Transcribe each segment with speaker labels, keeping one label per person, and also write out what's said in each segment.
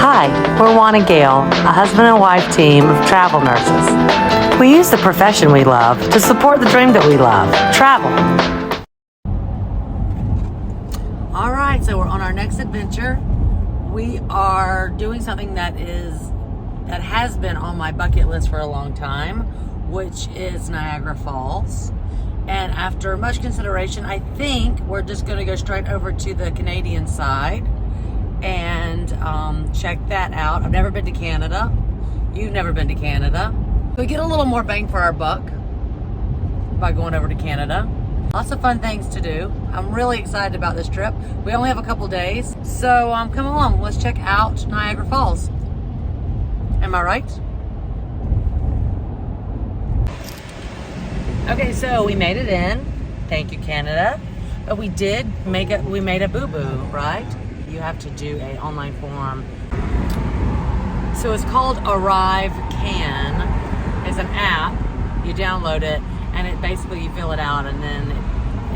Speaker 1: Hi, we're Juan and Gail, a husband and wife team of travel nurses. We use the profession we love to support the dream that we love, travel. All right, so we're on our next adventure. We are doing something that has been on my bucket list for a long time, which is Niagara Falls. And after much consideration, I think we're just going to go straight over to the Canadian side and check that out. I've never been to Canada. You've never been to Canada. We get a little more bang for our buck by going over to Canada. Lots of fun things to do. I'm really excited about this trip. We only have a couple days, so come along. Let's check out Niagara Falls. Am I right? Okay, so we made it in. Thank you, Canada. But we made a boo-boo, right? You have to do an online form. So it's called Arrive Can. It's an app. You download it, and it basically you fill it out, and then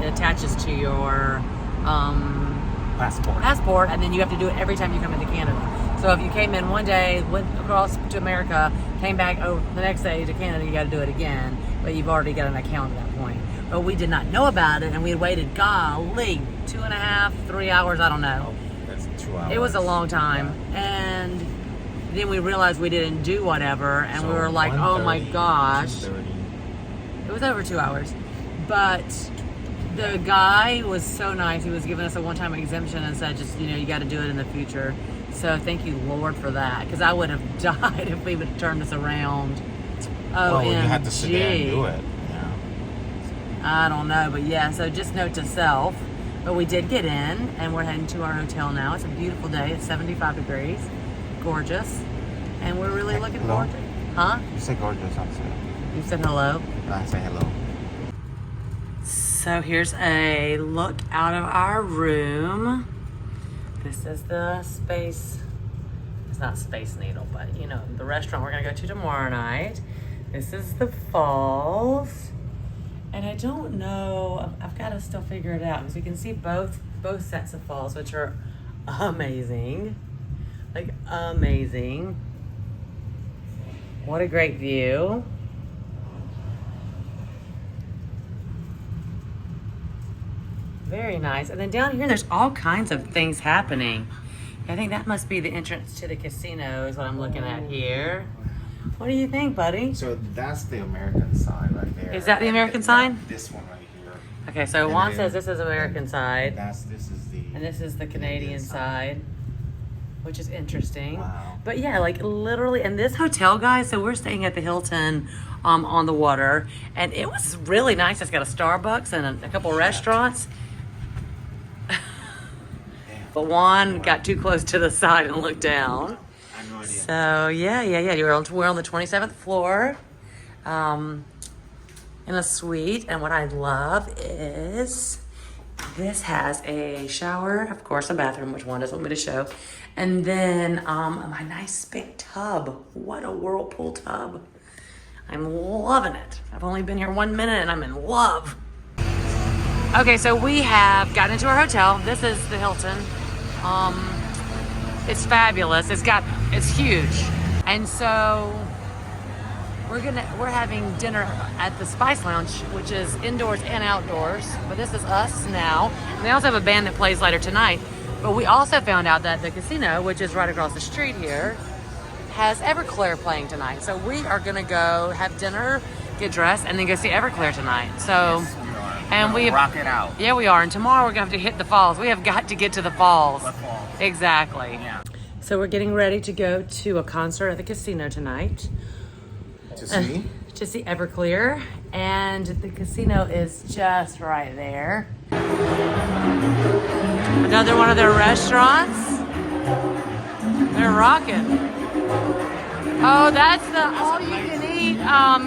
Speaker 1: it attaches to your passport, and then you have to do it every time you come into Canada. So if you came in one day, went across to America, came back the next day to Canada, you got to do it again. But you've already got an account at that point. But we did not know about it, and we had waited, golly, 2.5, 3 hours, I don't know.
Speaker 2: That's 2 hours.
Speaker 1: It was a long time, and then we realized we didn't do whatever, and so we were like, oh my gosh. It was over 2 hours. But the guy was so nice. He was giving us a one-time exemption and said, just, you got to do it in the future. So thank you, Lord, for that, because I would have died if we would have turned this around.
Speaker 2: Well, you had to sit there and do it. Yeah.
Speaker 1: I don't know, but yeah, so just note to self. But we did get in, and we're heading to our hotel now. It's a beautiful day. It's 75 degrees. Gorgeous. And we're really looking forward to it. Huh?
Speaker 2: You said gorgeous, I said.
Speaker 1: You said hello?
Speaker 2: I said hello.
Speaker 1: So here's a look out of our room. This is the Space, it's not Space Needle, but the restaurant we're gonna go to tomorrow night. This is the falls. And I don't know, I've got to still figure it out, because we can see both sets of falls, which are amazing. Like, amazing. What a great view. Very nice. And then down here, there's all kinds of things happening. I think that must be the entrance to the casino is what I'm looking at here. What do you think, buddy?
Speaker 2: So that's the American side right there.
Speaker 1: Is that the American side?
Speaker 2: This one right here.
Speaker 1: Okay, so Juan says this is American side.
Speaker 2: And
Speaker 1: this is the Canadian side, which is interesting.
Speaker 2: Wow.
Speaker 1: But yeah, like literally, and this hotel, guys, so we're staying at the Hilton on the water, and it was really nice. It's got a Starbucks and a couple restaurants. But Juan got too close to the side and looked down.
Speaker 2: I have no idea.
Speaker 1: So yeah. We're on the 27th floor, in a suite, and what I love is this has a shower, of course, a bathroom, which Juan doesn't want me to show, and then my nice big tub. What a whirlpool tub! I'm loving it. I've only been here 1 minute, and I'm in love. Okay, so we have gotten into our hotel. This is the Hilton. It's fabulous. It's huge. And so we're having dinner at the Spice Lounge, which is indoors and outdoors. But this is us now. And they also have a band that plays later tonight. But we also found out that the casino, which is right across the street here, has Everclear playing tonight. So we are gonna go have dinner, get dressed, and then go see Everclear tonight. So.
Speaker 2: Yes, we are.
Speaker 1: And we
Speaker 2: rock it out.
Speaker 1: Yeah, we are. And tomorrow we're gonna have to hit the falls. We have got to get to the falls.
Speaker 2: What falls?
Speaker 1: Exactly.
Speaker 2: Yeah.
Speaker 1: So we're getting ready to go to a concert at the casino tonight.
Speaker 2: To see?
Speaker 1: To see Everclear. And the casino is just right there. Another one of their restaurants. They're rocking. Oh, that's the all-you-can-eat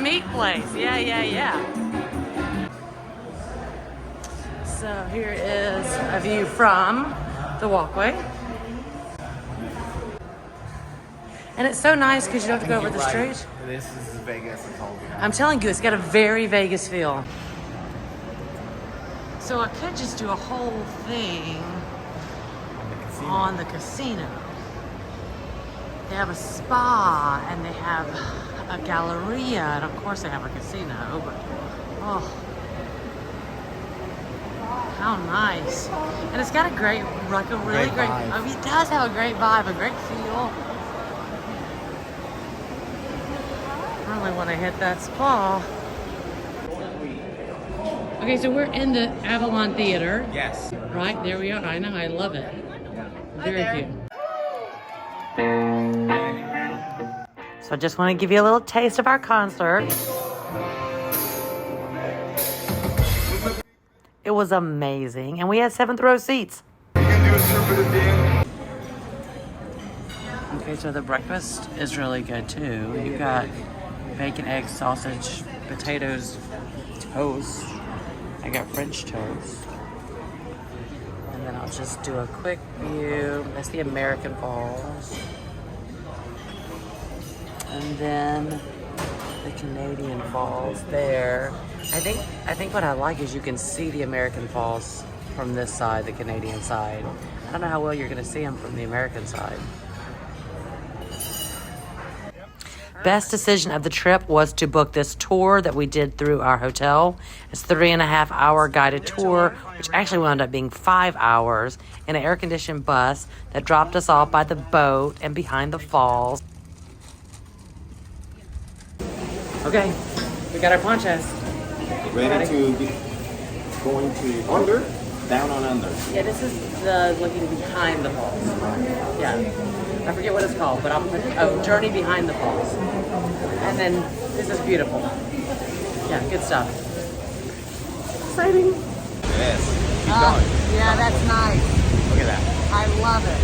Speaker 1: meat place. Yeah. So here is a view from the walkway. And it's so nice because you don't have to go over the street.
Speaker 2: This is Vegas, I told you.
Speaker 1: I'm telling you, it's got a very Vegas feel. So I could just do a whole thing on the casino. They have a spa and they have a galleria, and of course they have a casino. But oh, how nice! And it's got a great, like a really great. Oh, it does have a great vibe, a great feel. I really want to hit that spa. Okay, so we're in the Avalon Theater.
Speaker 2: Yes.
Speaker 1: Right, there we are. I know, I love it. Very cute. So I just want to give you a little taste of our concert. It was amazing, and we had 7th row seats. Okay, so the breakfast is really good too. You got bacon, eggs, sausage, potatoes, toast. I got French toast. And then I'll just do a quick view. That's the American Falls. And then the Canadian Falls there. I think what I like is you can see the American Falls from this side, the Canadian side. I don't know how well you're gonna see them from the American side. Best decision of the trip was to book this tour that we did through our hotel. It's 3.5 hour guided tour, which actually wound up being 5 hours in an air-conditioned bus that dropped us off by the boat and behind the falls. Okay, we got our ponchos.
Speaker 2: Ready to be going to under, down on under.
Speaker 1: Yeah, this is the looking behind the falls. Yeah, I forget what it's called, but I'll put, Journey Behind the Falls. And then this is beautiful. Yeah, good stuff. Exciting.
Speaker 2: Yes. Keep going.
Speaker 1: Yeah, that's nice.
Speaker 2: Look at that.
Speaker 1: I love it.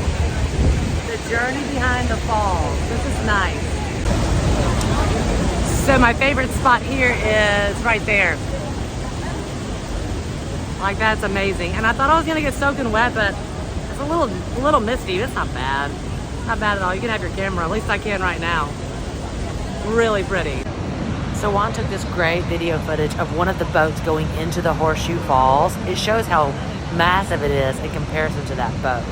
Speaker 1: The Journey Behind the Falls. This is nice. So my favorite spot here is right there. Like, that's amazing. And I thought I was gonna get soaking wet, but it's a little misty. It's not bad. Not bad at all. You can have your camera. At least I can right now. Really pretty. So Juan took this great video footage of one of the boats going into the Horseshoe Falls. It shows how massive it is in comparison to that boat.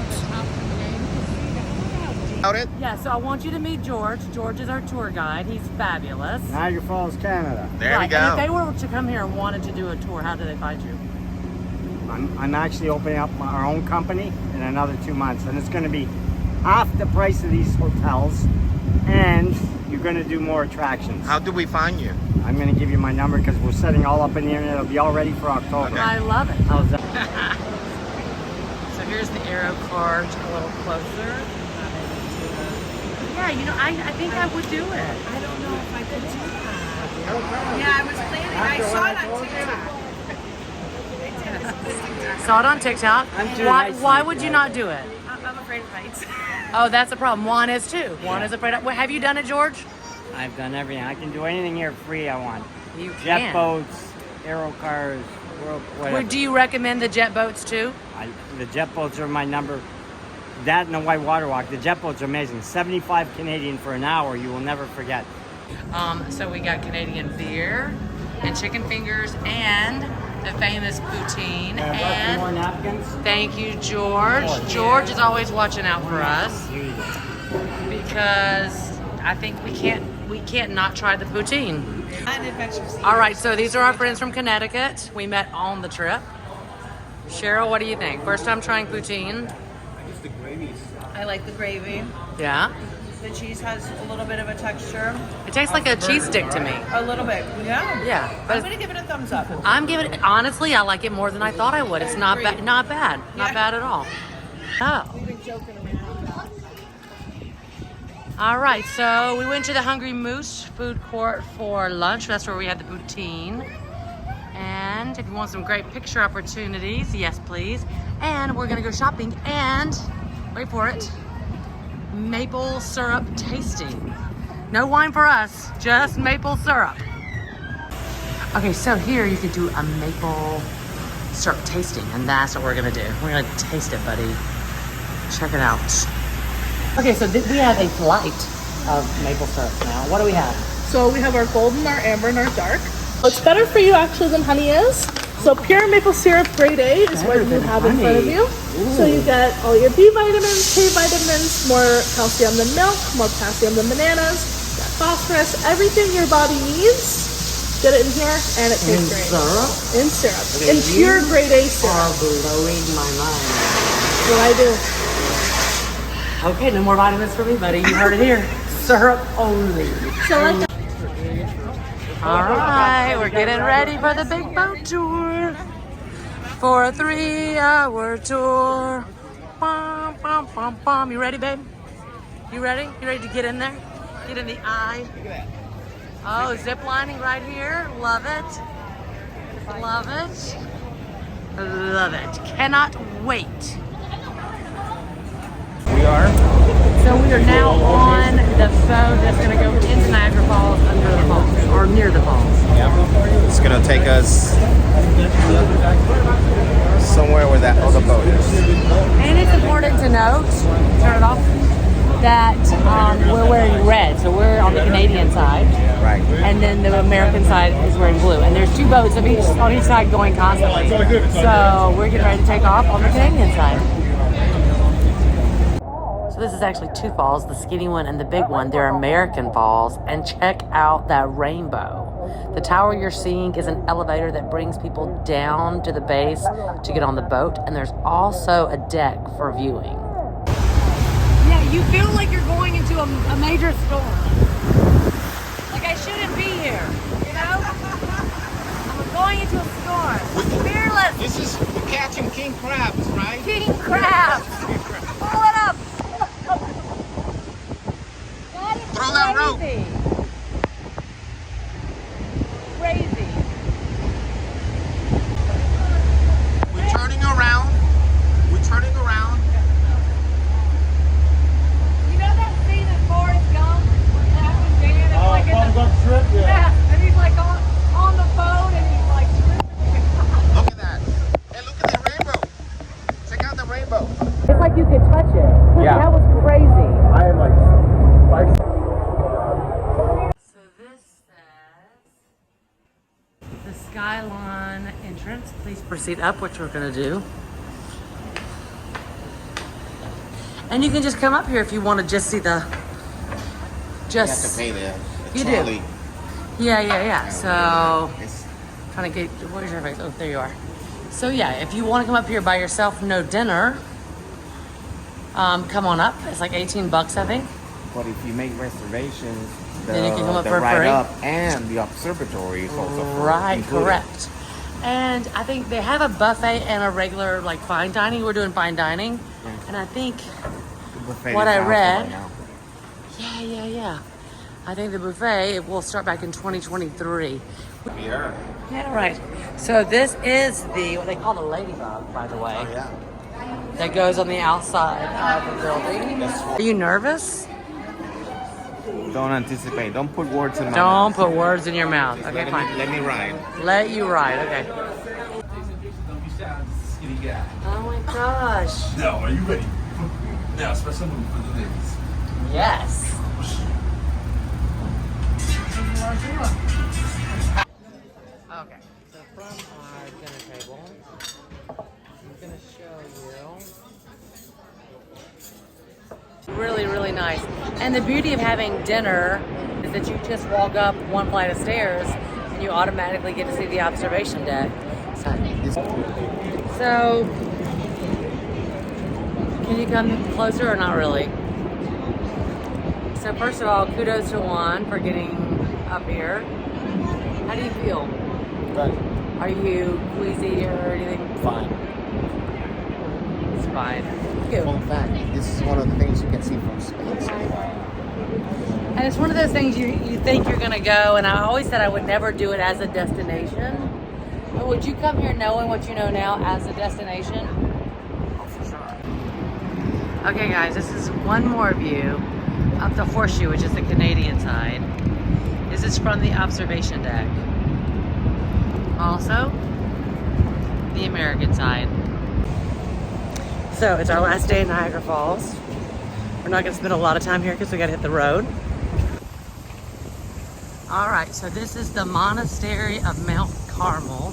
Speaker 1: Yeah, so I want you to meet George. George is our tour guide. He's fabulous.
Speaker 3: Niagara Falls, Canada.
Speaker 2: There we go.
Speaker 1: And if they were to come here and wanted to do a tour, how do they find you?
Speaker 3: I'm actually opening up our own company in another 2 months, and it's going to be half the price of these hotels, and you're going to do more attractions.
Speaker 2: How do we find you?
Speaker 3: I'm going to give you my number because we're setting all up in the internet. It'll be all ready for October.
Speaker 2: Okay.
Speaker 1: I love it.
Speaker 3: How's that?
Speaker 1: So here's the aero cart a little closer. Yeah, you know, I think I would do it.
Speaker 4: I don't know if I could do that. Yeah, I was planning. I saw it on TikTok.
Speaker 1: Saw it on TikTok. Why would you not do it?
Speaker 4: I'm afraid of heights.
Speaker 1: Oh, that's a problem. Juan is too. Juan is afraid of. Well, have you done it, George?
Speaker 3: I've done everything. I can do anything here free I want.
Speaker 1: You
Speaker 3: Jet
Speaker 1: can.
Speaker 3: boats, aero cars, whatever.
Speaker 1: Do you recommend the jet boats too?
Speaker 3: The jet boats are my number. That and the white water walk. The jet boats are amazing. 75 Canadian for an hour. You will never forget.
Speaker 1: So we got Canadian beer and chicken fingers and the famous poutine.
Speaker 3: Some more
Speaker 1: And
Speaker 3: napkins.
Speaker 1: thank you, George. George is always watching out for us
Speaker 3: Here you go.
Speaker 1: because I think we can't not try the poutine.
Speaker 4: And adventures.
Speaker 1: All right, so these are our friends from Connecticut. We met on the trip. Cheryl, what do you think? First time trying poutine?
Speaker 2: The gravies.
Speaker 4: I like the gravy.
Speaker 1: Yeah.
Speaker 4: The cheese has a little bit of a texture.
Speaker 1: It tastes like a cheese stick to me.
Speaker 4: A little bit. Yeah.
Speaker 1: Yeah, but
Speaker 4: I'm gonna give it a thumbs up.
Speaker 1: I'm giving it, honestly, I like it more than I thought I would. It's not bad, not bad at all. Oh. All right, so we went to the Hungry Moose food court for lunch. That's where we had the poutine. And if you want some great picture opportunities, yes, please. And we're gonna go shopping and, wait for it, maple syrup tasting. No wine for us, just maple syrup. Okay, so here you can do a maple syrup tasting, and that's what we're gonna do. We're gonna taste it, buddy. Check it out. Okay, so we have a flight of maple syrups now. What do we have?
Speaker 5: So we have our golden, our amber, and our dark. It's better for you actually than honey is. So pure maple syrup grade A is what you have in front of you. So you get all your B vitamins, K vitamins, more calcium than milk, more potassium than bananas, got phosphorus, everything your body needs. Get it in here, and it tastes great.
Speaker 1: Syrup?
Speaker 5: In syrup.
Speaker 1: Okay,
Speaker 5: In pure grade A syrup.
Speaker 1: Are blowing my mind.
Speaker 5: That's what I do.
Speaker 1: Okay, no more vitamins for me, buddy. You heard it here. Syrup only.
Speaker 5: So like
Speaker 1: All right, we're getting ready for the big boat tour. For a 3-hour tour. Bum, bum, bum, bum. You ready, babe? You ready? You ready to get in there? Get in the eye. Oh, zip lining right here. Love it. Love it. Love it. Cannot wait. So we are now on the boat that's going to go into Niagara Falls, under the falls, or near the falls.
Speaker 2: Yeah. It's gonna take us somewhere where that other boat is.
Speaker 1: And it's important to note, turn it off, that we're wearing red. So we're on the Canadian side.
Speaker 2: Right.
Speaker 1: And then the American side is wearing blue. And there's 2 boats on each side going constantly. So we're getting ready to take off on the Canadian side. So this is actually 2 falls, the skinny one and the big one. They're American falls. And check out that rainbow. The tower you're seeing is an elevator that brings people down to the base to get on the boat. And there's also a deck for viewing. Yeah, you feel like you're going into a major storm. Like I shouldn't be here, you know? I'm going into a storm. Fearless.
Speaker 2: This is we're catching king crabs, right?
Speaker 1: King crabs. Pull it up. That is
Speaker 2: Throw that rope.
Speaker 1: crazy. Crazy.
Speaker 2: We're turning around. We're turning around.
Speaker 1: You know that scene in Forrest Gump where Captain Dan is like in the
Speaker 3: trip,
Speaker 1: yeah, and he's like on the boat and he's like tripping.
Speaker 2: Look at that. Hey, look at the rainbow. Check out the rainbow.
Speaker 1: It's like you could touch it.
Speaker 2: Yeah.
Speaker 1: That was crazy.
Speaker 3: I am like
Speaker 1: So this says the Skyline entrance. Please proceed up, which we're going to do. And you can just come up here if you want to just see the.
Speaker 2: You have to pay the
Speaker 1: You do.
Speaker 2: trolley.
Speaker 1: Yeah. So
Speaker 2: It's-
Speaker 1: trying to get. Where's your face? Oh, there you are. So yeah, if you want to come up here by yourself, no dinner. Come on up. It's like $18, I think.
Speaker 2: But if you make reservations,
Speaker 1: Then you can come up
Speaker 2: the
Speaker 1: for
Speaker 2: ride
Speaker 1: free.
Speaker 2: up and the observatory is also
Speaker 1: Right,
Speaker 2: included.
Speaker 1: correct. And I think they have a buffet and a regular like fine dining. We're doing fine dining, and I think
Speaker 2: The buffet
Speaker 1: What
Speaker 2: is
Speaker 1: I
Speaker 2: out
Speaker 1: read-
Speaker 2: right now.
Speaker 1: yeah. I think the buffet will start back in 2023.
Speaker 2: Yeah.
Speaker 1: Yeah, right. So this is the what they call the Ladybug, by the way.
Speaker 2: Oh, yeah.
Speaker 1: That goes on the outside of the building. Are you nervous?
Speaker 2: Don't anticipate. Don't put words in my
Speaker 1: Don't
Speaker 2: mouth.
Speaker 1: put words in your mouth.
Speaker 2: Just
Speaker 1: Okay, fine.
Speaker 2: Let me ride.
Speaker 1: Let you ride. Okay. Oh my gosh.
Speaker 6: Now, are you ready? Now, special move for the ladies.
Speaker 1: Yes. Okay. So from our dinner table, I'm gonna show you. Really nice. And the beauty of having dinner is that you just walk up 1 flight of stairs and you automatically get to see the observation deck. So can you come closer or not really? So first of all, kudos to Juan for getting up here. How do you feel?
Speaker 2: Good.
Speaker 1: Are you queasy or anything?
Speaker 2: Fine.
Speaker 1: It's fine.
Speaker 2: Well, in fact, this is one of the things you can see from space.
Speaker 1: And it's one of those things you think you're gonna go, and I always said I would never do it as a destination. But would you come here knowing what you know now as a destination?
Speaker 2: Oh, for sure.
Speaker 1: Okay guys, this is one more view of the horseshoe, which is the Canadian side. This is from the observation deck. Also, the American side. So it's our last day in Niagara Falls. We're not gonna spend a lot of time here because we gotta hit the road. All right, so this is the Monastery of Mount Carmel.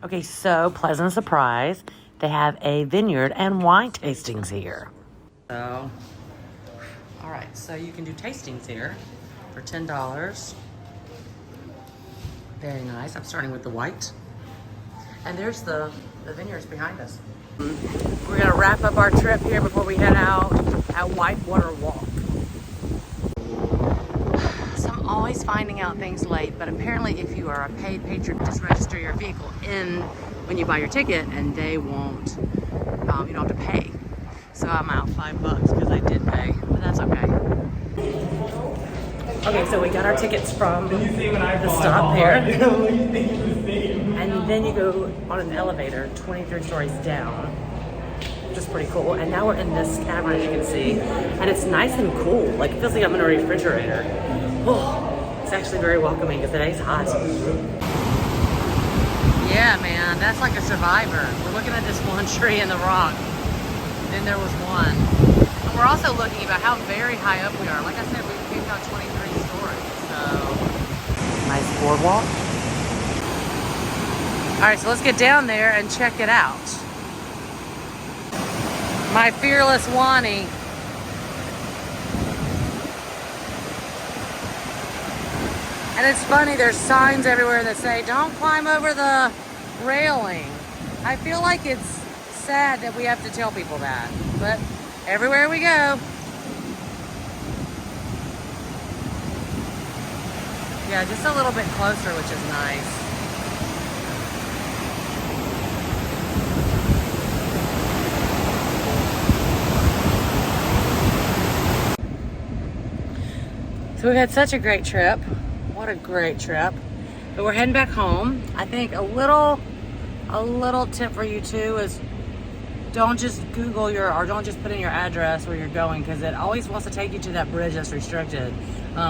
Speaker 1: Okay, so pleasant surprise. They have a vineyard and wine tastings here. So, all right, so you can do tastings here for $10. Very nice. I'm starting with the white. And there's the vineyards behind us. We're gonna wrap up our trip here before we head out at Whitewater Walk. So I'm always finding out things late, but apparently if you are a paid patron, just register your vehicle in when you buy your ticket and they won't, you don't have to pay. So I'm out $5 because I did pay, but that's okay. Okay, so we got our tickets from the stop there. And then you go on an elevator 23 stories down, which is pretty cool. And now we're in this cavern, as you can see. And it's nice and cool. Like, it feels like I'm in a refrigerator. Oh, it's actually very welcoming because today's hot. Yeah, man, that's like a survivor. We're looking at this one tree in the rock. Then there was one. And we're also looking about how very high up we are. Like I said, we came down 23 stories, so. Nice boardwalk. All right, so let's get down there and check it out. My fearless Wani. And it's funny, there's signs everywhere that say, don't climb over the railing. I feel like it's sad that we have to tell people that, but everywhere we go. Yeah, just a little bit closer, which is nice. So we've had such a great trip. What a great trip. But we're heading back home. I think a little tip for you too is don't just Google or don't just put in your address where you're going, because it always wants to take you to that bridge that's restricted.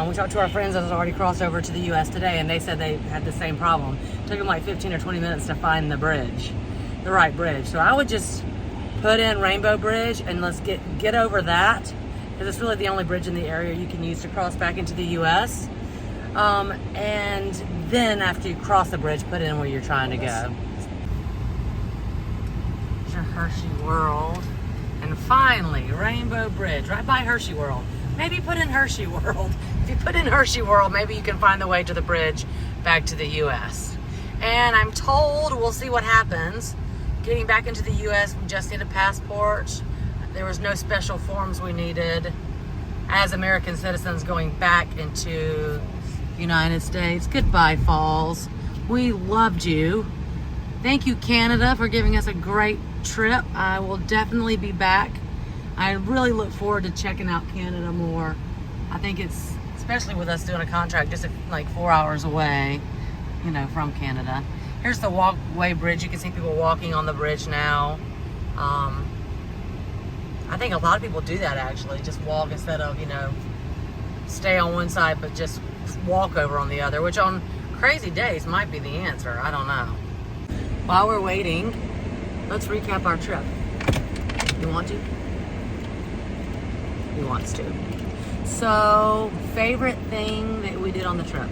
Speaker 1: We talked to our friends that has already crossed over to the U.S. today, and they said they had the same problem. It took them like 15 or 20 minutes to find the bridge, the right bridge. So I would just put in Rainbow Bridge and let's get over that, because it's really the only bridge in the area you can use to cross back into the U.S. And then after you cross the bridge, put in where you're trying to go. There's your Hershey World. And finally, Rainbow Bridge, right by Hershey World. Maybe put in Hershey World. If you put in Hershey World, maybe you can find the way to the bridge back to the U.S. And I'm told, we'll see what happens. Getting back into the U.S., we just need a passport. There was no special forms we needed as American citizens going back into the United States. Goodbye, Falls. We loved you. Thank you, Canada, for giving us a great trip. I will definitely be back. I really look forward to checking out Canada more. I think it's, especially with us doing a contract just like 4 hours away, you know, from Canada. Here's the walkway bridge. You can see people walking on the bridge now. I think a lot of people do that actually, just walk instead of, you know, stay on one side but just walk over on the other, which on crazy days might be the answer. I don't know. While we're waiting, let's recap our trip. You want to? He wants to. So, favorite thing that we did on the trip?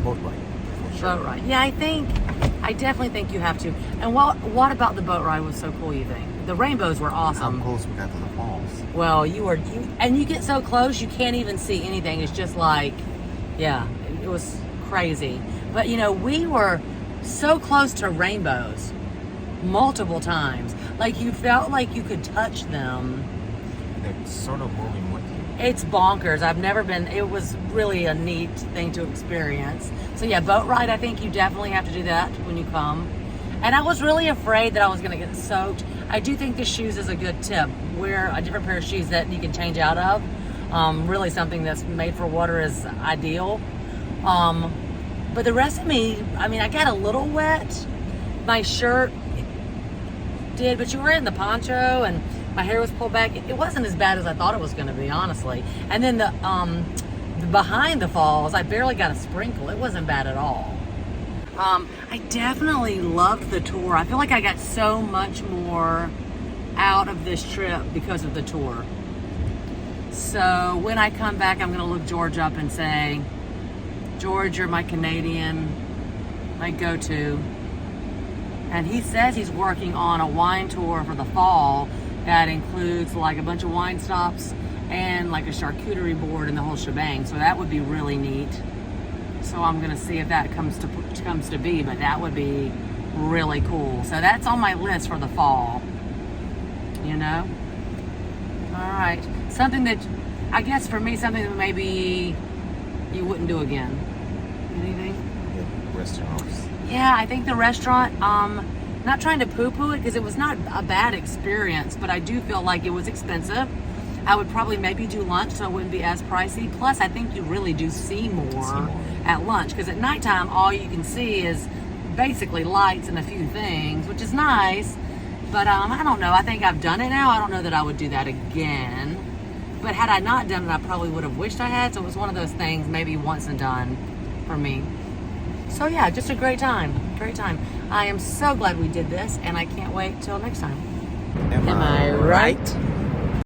Speaker 2: Boat ride.
Speaker 1: Boat ride. Yeah, I definitely think you have to. And what about the boat ride was so cool, you think? The rainbows were awesome.
Speaker 2: How close we got to the falls.
Speaker 1: Well, you get so close you can't even see anything. It's just like, yeah, it was crazy. But you know, we were so close to rainbows multiple times. Like you felt like you could touch them.
Speaker 2: They're sort of moving with you.
Speaker 1: It's bonkers. I've never been, it was really a neat thing to experience. So yeah, boat ride, I think you definitely have to do that when you come. And I was really afraid that I was gonna get soaked. I do think the shoes is a good tip. Wear a different pair of shoes that you can change out of. Really something that's made for water is ideal. But the rest of me, I mean, I got a little wet. My shirt did, but you were in the poncho and my hair was pulled back. It wasn't as bad as I thought it was gonna be, honestly. And then the behind the falls, I barely got a sprinkle. It wasn't bad at all. I definitely loved the tour. I feel like I got so much more out of this trip because of the tour. So when I come back, I'm gonna look George up and say, George, you're my Canadian, my go-to. And he says he's working on a wine tour for the fall that includes like a bunch of wine stops and like a charcuterie board and the whole shebang. So that would be really neat. So I'm gonna see if that comes to be, but that would be really cool. So that's on my list for the fall. You know? All right. Something that, I guess for me, something that maybe you wouldn't do again. Anything?
Speaker 2: Restaurants.
Speaker 1: Yeah, I think the restaurant, not trying to poo-poo it because it was not a bad experience, but I do feel like it was expensive. I would probably maybe do lunch so it wouldn't be as pricey. Plus, I think you really do see more at lunch because at nighttime, all you can see is basically lights and a few things, which is nice. But I don't know. I think I've done it now. I don't know that I would do that again. But had I not done it, I probably would have wished I had. So it was one of those things, maybe once and done for me. So yeah, just a great time. Great time. I am so glad we did this, and I can't wait till next time.
Speaker 2: Am I right?